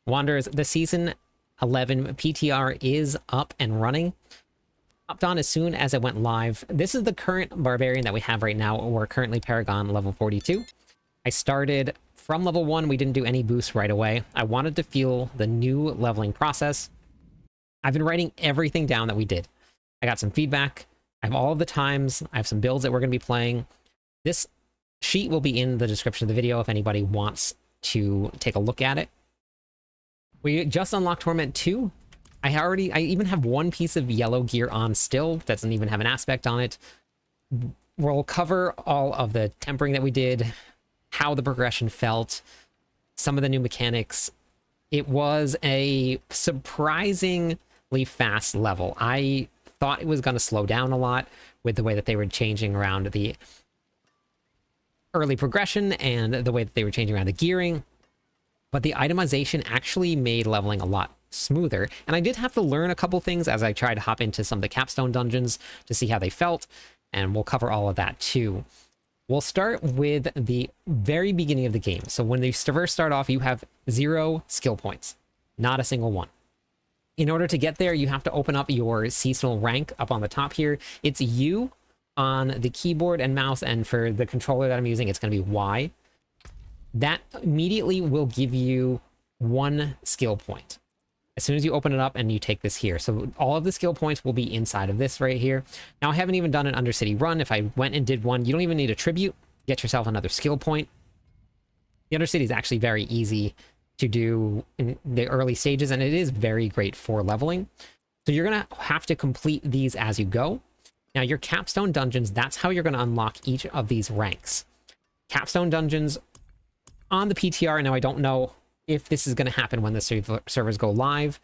Wanderers, the Season 11 PTR is up and running. Hopped on as soon as it went live. This is the current Barbarian that we have right now. We're currently Paragon level 42. I started from level 1. We didn't do any boosts right away. I wanted to feel the new leveling process. I've been writing everything down that we did. I got some feedback. I have all of the times. I have some builds that we're going to be playing. This sheet will be in the description of the video if anybody wants to take a look at it. We just unlocked Torment 2. I even have one piece of yellow gear on still. Doesn't even have an aspect on it. We'll cover all of the tempering that we did, how the progression felt, some of the new mechanics. It was a surprisingly fast level. I thought it was going to slow down a lot with the way that they were changing around the early progression and the way that they were changing around the gearing. But the itemization actually made leveling a lot smoother. And I did have to learn a couple things as I tried to hop into some of the Capstone Dungeons to see how they felt. And we'll cover all of that too. We'll start with the very beginning of the game. So when you first start off, you have 0 skill points. Not a single one. In order to get there, you have to open up your seasonal rank up on the top here. It's U on the keyboard and mouse, and for the controller that I'm using, it's going to be Y. That immediately will give you 1 skill point as soon as you open it up and you take this here. So all of the skill points will be inside of this right here. Now, I haven't even done an Undercity run. If I went and did one, you don't even need a tribute. Get yourself another skill point. The Undercity is actually very easy to do in the early stages, and it is very great for leveling. So you're going to have to complete these as you go. Now, your Capstone Dungeons, that's how you're going to unlock each of these ranks. Capstone Dungeons on the PTR, now I don't know if this is going to happen when the servers go live.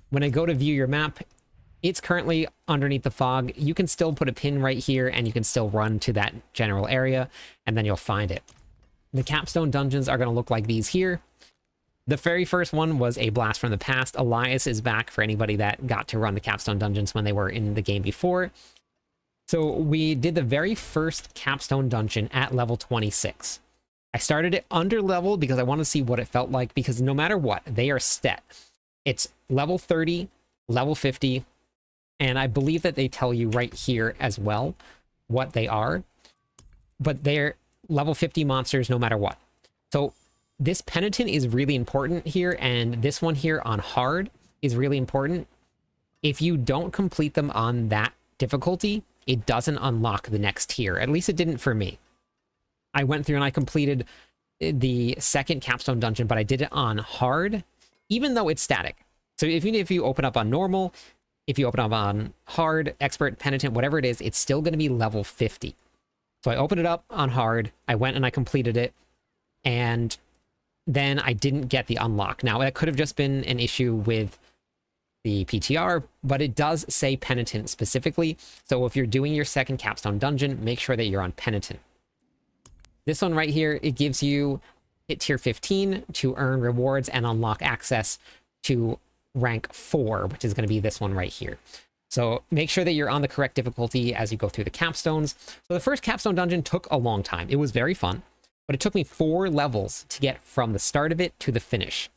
When I go to view your map, it's currently underneath the fog. You can still put a pin right here, and you can still run to that general area, and then you'll find it. The Capstone Dungeons are going to look like these here. The very first one was a blast from the past. Elias is back for anybody that got to run the Capstone Dungeons when they were in the game before. So we did the very first Capstone Dungeon at level 26. I started it under level because I wanted to see what it felt like, because no matter what, they are set. It's level 30, level 50, and I believe that they tell you right here as well what they are, but they're level 50 monsters no matter what. So this penitent is really important here, and this one here on hard is really important. If you don't complete them on that difficulty, it doesn't unlock the next tier. At least it didn't for me. I went through and I completed the second Capstone Dungeon, but I did it on hard, even though it's static. So even if you open up on normal, if you open up on hard, expert, penitent, whatever it is, it's still going to be level 50. So I opened it up on hard, I went and I completed it, and then I didn't get the unlock. Now, that could have just been an issue with the PTR, but it does say penitent specifically. So if you're doing your second Capstone Dungeon, make sure that you're on penitent. This one right here, it gives you hit tier 15 to earn rewards and unlock access to rank 4, which is going to be this one right here. So make sure that you're on the correct difficulty as you go through the capstones. So the first Capstone Dungeon took a long time. It was very fun, but it took me 4 levels to get from the start of it to the finish.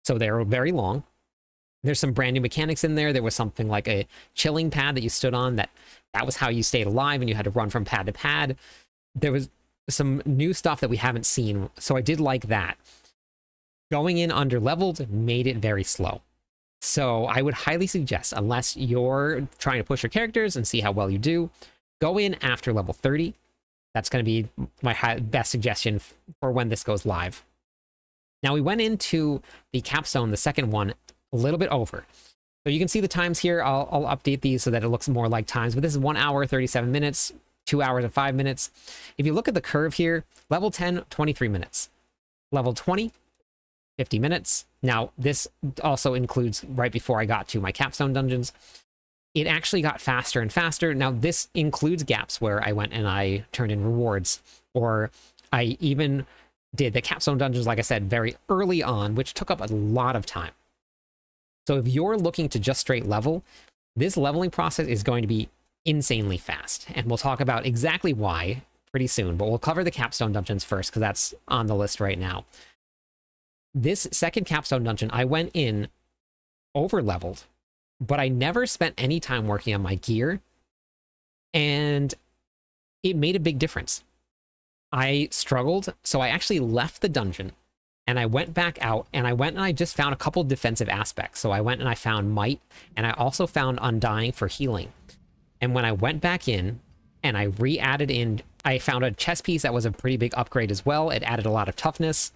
So they were very long. There's some brand new mechanics in there. There was something like a chilling pad that you stood on that was how you stayed alive, and you had to run from pad to pad. There was some new stuff that we haven't seen, so I did like that. Going in under leveled made it very slow. So I would highly suggest, unless you're trying to push your characters and see how well you do, go in after level 30. That's going to be my best suggestion for when this goes live. Now we went into the capstone, the second one, a little bit over. So you can see the times here. I'll update these so that it looks more like times, but this is 1 hour, 37 minutes, 2 hours and 5 minutes. If you look at the curve here, level 10, 23 minutes. Level 20, 50 minutes. Now, this also includes right before I got to my Capstone Dungeons. It actually got faster and faster. Now, this includes gaps where I went and I turned in rewards, or I even did the Capstone Dungeons, like I said, very early on, which took up a lot of time. So if you're looking to just straight level, this leveling process is going to be insanely fast. And we'll talk about exactly why pretty soon, but we'll cover the Capstone Dungeons first because that's on the list right now. This second capstone dungeon, I went in over leveled, but I never spent any time working on my gear, and it made a big difference. I struggled, so I actually left the dungeon and I went back out, and I just found a couple defensive aspects. So I went and I found might, and I also found undying for healing. And when I went back in and I re-added in, I found a chest piece that was a pretty big upgrade as well. It added a lot of toughness.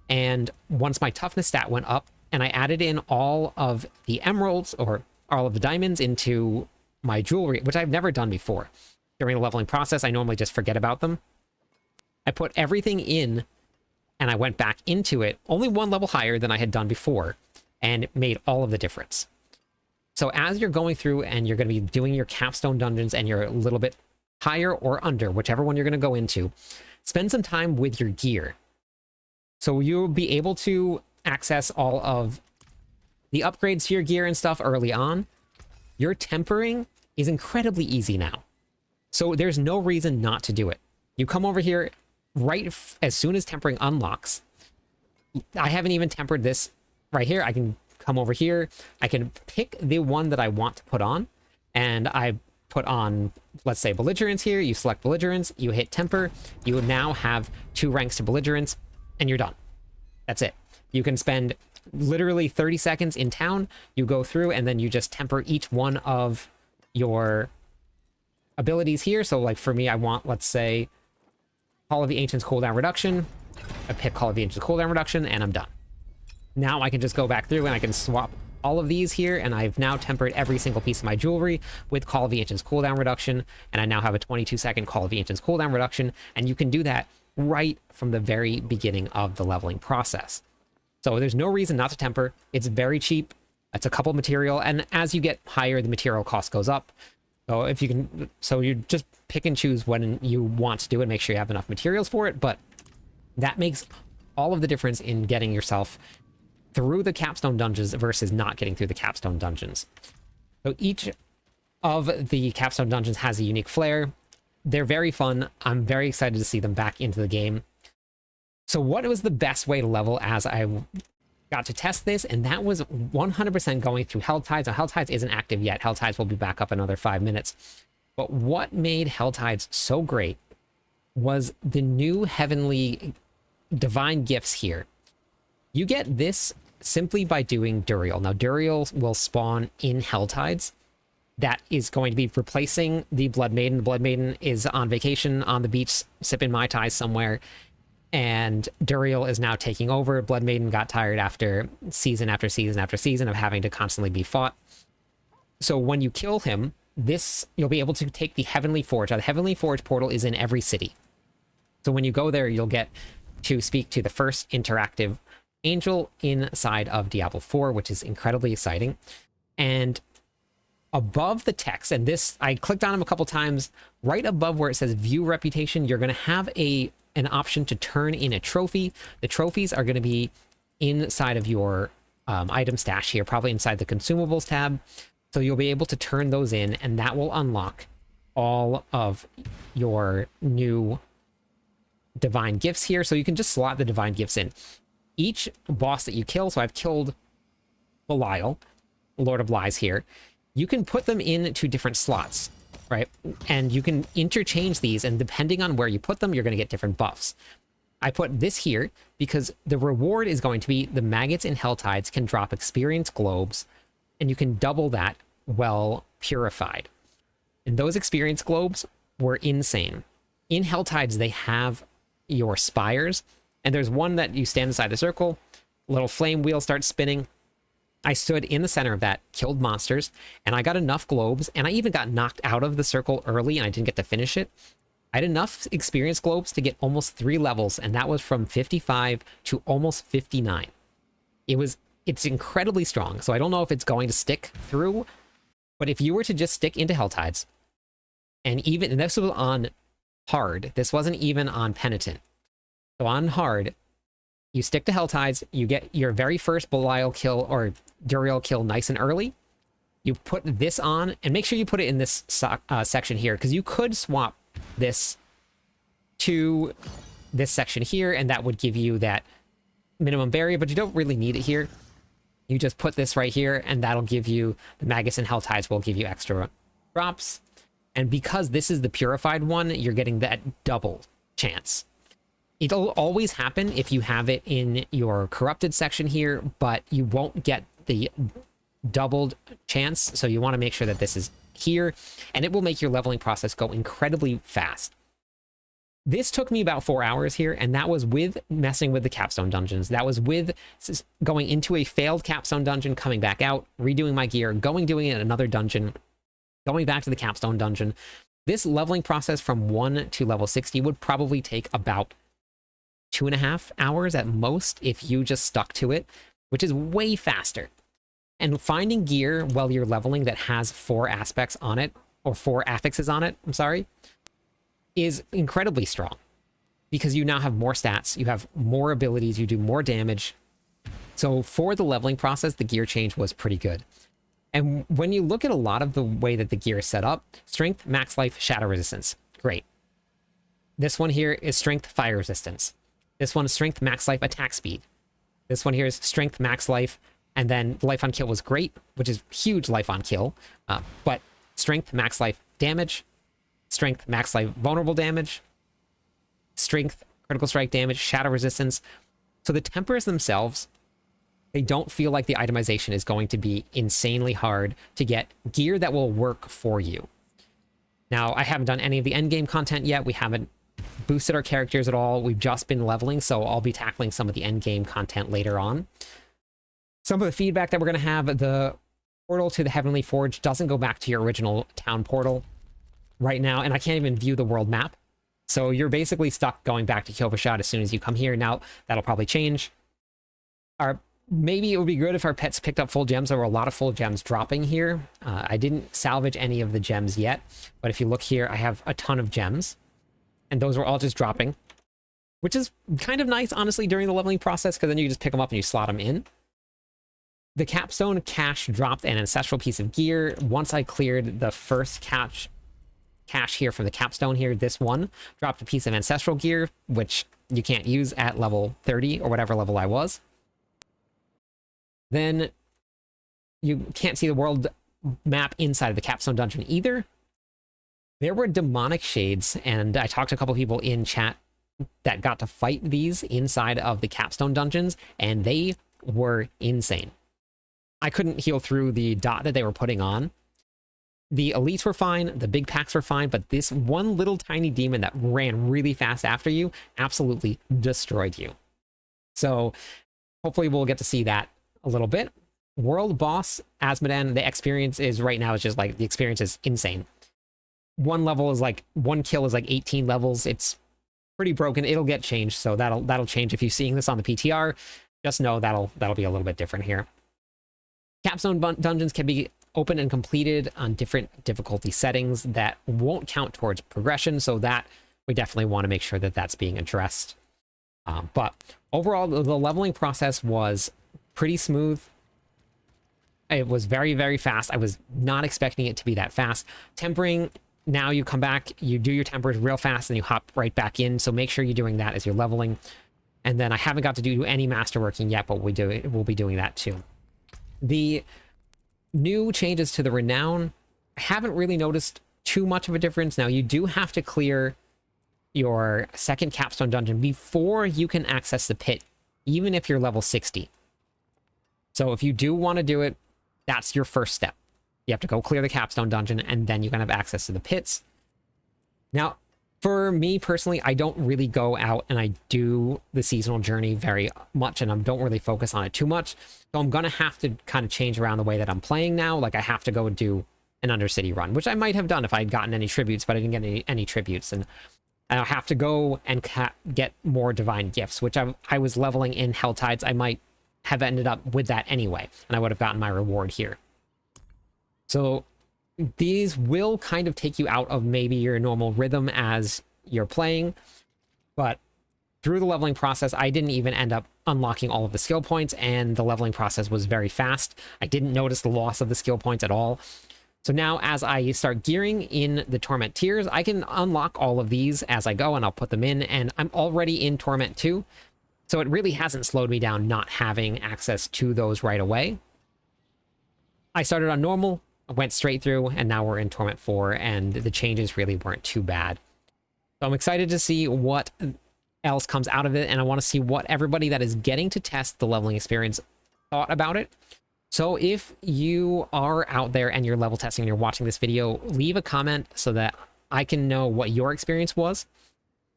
And once my toughness stat went up and I added in all of the emeralds or all of the diamonds into my jewelry, which I've never done before. During the leveling process, I normally just forget about them. I put everything in and I went back into it, only one level higher than I had done before, and it made all of the difference. So as you're going through and you're going to be doing your capstone dungeons and you're a little bit higher or under, whichever one you're going to go into, spend some time with your gear. So you'll be able to access all of the upgrades to your gear and stuff early on. Your tempering is incredibly easy now. So there's no reason not to do it. You come over here right as soon as tempering unlocks. I haven't even tempered this right here. I can come over here. I can pick the one that I want to put on, and I put on, let's say, belligerence here. You select belligerence, you hit temper. You now have 2 ranks to belligerence, and you're done. That's it. You can spend literally 30 seconds in town. You go through and then you just temper each one of your abilities here. So like for me, I want, let's say, Call of the Ancients cooldown reduction. I pick Call of the Ancients cooldown reduction and I'm done. Now I can just go back through and I can swap all of these here, and I've now tempered every single piece of my jewelry with Call of the Ancients cooldown reduction, and I now have a 22-second Call of the Ancients cooldown reduction, and you can do that right from the very beginning of the leveling process. So there's no reason not to temper. It's very cheap. It's a couple material, and as you get higher, the material cost goes up. So if you can, so you just pick and choose when you want to do it, make sure you have enough materials for it, but that makes all of the difference in getting yourself through the capstone dungeons versus not getting through the capstone dungeons. So each of the capstone dungeons has a unique flair. They're very fun. I'm very excited to see them back into the game. So what was the best way to level as I got to test this? And that was 100% going through helltides. Now, helltides isn't active yet. Helltides will be back up another 5 minutes. But what made helltides so great was the new heavenly divine gifts here. You get this simply by doing Duriel. Now, Duriel will spawn in helltides. That is going to be replacing the Blood Maiden. The Blood Maiden is on vacation on the beach, sipping Mai Tai somewhere, and Duriel is now taking over. Blood Maiden got tired after season after season after season of having to constantly be fought. So when you kill him, you'll be able to take the Heavenly Forge. Now, the Heavenly Forge portal is in every city. So when you go there, you'll get to speak to the first interactive angel inside of Diablo 4, which is incredibly exciting. And above the text, and this, I clicked on him a couple times, right above where it says view reputation, you're going to have an option to turn in a trophy. The trophies are going to be inside of your item stash here, probably inside the consumables tab. So you'll be able to turn those in, and that will unlock all of your new divine gifts here. So you can just slot the divine gifts in. Each boss that you kill, so I've killed Belial, Lord of Lies here, you can put them into different slots, right? And you can interchange these, and depending on where you put them, you're going to get different buffs. I put this here because the reward is going to be the maggots in helltides can drop experience globes, and you can double that well purified. And those experience globes were insane. In helltides, they have your spires, and there's one that you stand inside the circle, a little flame wheel starts spinning. I stood in the center of that, killed monsters, and I got enough globes, and I even got knocked out of the circle early, and I didn't get to finish it. I had enough experience globes to get almost 3 levels, and that was from 55 to almost 59. It's incredibly strong, so I don't know if it's going to stick through, but if you were to just stick into helltides, and this was on hard, this wasn't even on penitent. So on hard, you stick to helltides, you get your very first Belial kill or Duriel kill nice and early. You put this on, and make sure you put it in this section here, because you could swap this to this section here, and that would give you that minimum barrier, but you don't really need it here. You just put this right here, and that'll give you, the Magus and Helltides will give you extra drops. And because this is the purified one, you're getting that double chance. It'll always happen if you have it in your corrupted section here, but you won't get the doubled chance. So you want to make sure that this is here, and it will make your leveling process go incredibly fast. This took me about 4 hours here, and that was with messing with the Capstone Dungeons. That was with going into a failed Capstone Dungeon, coming back out, redoing my gear, doing it in another dungeon, going back to the Capstone Dungeon. This leveling process from 1 to level 60 would probably take about 2.5 hours at most if you just stuck to it, which is way faster. And finding gear while you're leveling that has 4 aspects on it, or 4 affixes on it, I'm sorry, is incredibly strong. Because you now have more stats, you have more abilities, you do more damage. So for the leveling process, the gear change was pretty good. And when you look at a lot of the way that the gear is set up, strength, max life, shadow resistance, great. This one here is strength, fire resistance. This one is strength, max life, attack speed. This one here is strength, max life, and then life on kill was great, which is huge life on kill. But strength, max life, damage, strength, max life, vulnerable damage, strength, critical strike damage, shadow resistance. So the tempers themselves, they don't feel like the itemization is going to be insanely hard to get gear that will work for you. Now, I haven't done any of the endgame content yet. We haven't boosted our characters at all. We've just been leveling, so I'll be tackling some of the endgame content later on. Some of the feedback that we're going to have, the portal to the Heavenly Forge doesn't go back to your original town portal right now, and I can't even view the world map. So you're basically stuck going back to Kyovashad as soon as you come here. Now, that'll probably change. Maybe it would be good if our pets picked up full gems. There were a lot of full gems dropping here. I didn't salvage any of the gems yet, but if you look here, I have a ton of gems, and those were all just dropping, which is kind of nice, honestly, during the leveling process, because then you just pick them up and you slot them in. The capstone cache dropped an ancestral piece of gear. Once I cleared the first cache here from the capstone here, this one dropped a piece of ancestral gear, which you can't use at level 30 or whatever level I was. Then you can't see the world map inside of the Capstone Dungeon either. There were demonic shades, and I talked to a couple people in chat that got to fight these inside of the Capstone Dungeons, and they were insane. I couldn't heal through the dot that they were putting on. The elites were fine, the big packs were fine, but this one little tiny demon that ran really fast after you absolutely destroyed you. So hopefully we'll get to see that a little bit. World boss Asmodan, the experience is right now, it's just like, the experience is insane. One level is like, one kill is like 18 levels. It's pretty broken. It'll get changed, so that'll change. If you're seeing this on the PTR, just know that'll be a little bit different here. Capstone dungeons can be open and completed on different difficulty settings that won't count towards progression, so that we definitely want to make sure that that's being addressed. But overall, the leveling process was pretty smooth. It was very, very fast. I was not expecting it to be that fast. Tempering, now you come back, you do your tempers real fast, and you hop right back in, so make sure you're doing that as you're leveling. And then I haven't got to do any masterworking yet, but we'll be doing that too. The new changes to the renown, I haven't really noticed too much of a difference. Now, you do have to clear your second capstone dungeon before you can access the pit, even if you're level 60. So if you do want to do it, that's your first step. You have to go clear the capstone dungeon, and then you can have access to the pits. Now, for me personally, I don't really go out and I do the seasonal journey very much, and I don't really focus on it too much. So I'm going to have to kind of change around the way that I'm playing now. Like, I have to go and do an Undercity run, which I might have done if I had gotten any tributes, but I didn't get any tributes. And I'll have to go and get more divine gifts, which I was leveling in Helltides. I might have ended up with that anyway, and I would have gotten my reward here. So these will kind of take you out of maybe your normal rhythm as you're playing, but through the leveling process, I didn't even end up unlocking all of the skill points, and the leveling process was very fast. I didn't notice the loss of the skill points at all. So now as I start gearing in the Torment tiers, I can unlock all of these as I go, and I'll put them in, and I'm already in Torment 2. So it really hasn't slowed me down not having access to those right away. I started on normal, went straight through, and now we're in Torment 4, and the changes really weren't too bad. So I'm excited to see what else comes out of it, and I want to see what everybody that is getting to test the leveling experience thought about it. So if you are out there and you're level testing and you're watching this video, leave a comment so that I can know what your experience was,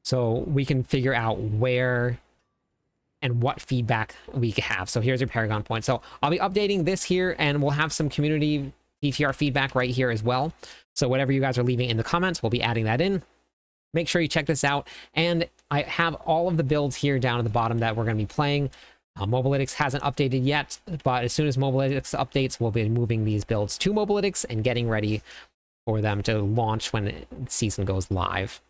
so we can figure out where and what feedback we have. So here's your Paragon point. So I'll be updating this here, and we'll have some community PTR feedback right here as well. So whatever you guys are leaving in the comments, we'll be adding that in. Make sure you check this out. And I have all of the builds here down at the bottom that we're going to be playing. Mobalytics hasn't updated yet, but as soon as Mobalytics updates, we'll be moving these builds to Mobalytics and getting ready for them to launch when the season goes live.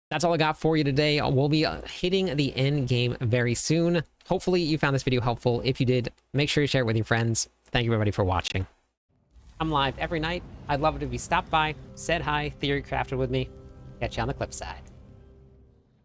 That's all I got for you today. We'll be hitting the end game very soon. Hopefully you found this video helpful. If you did, make sure you share it with your friends. Thank you everybody for watching. I'm live every night. I'd love it if you stopped by, said hi, theory crafted with me. Catch you on the clip side.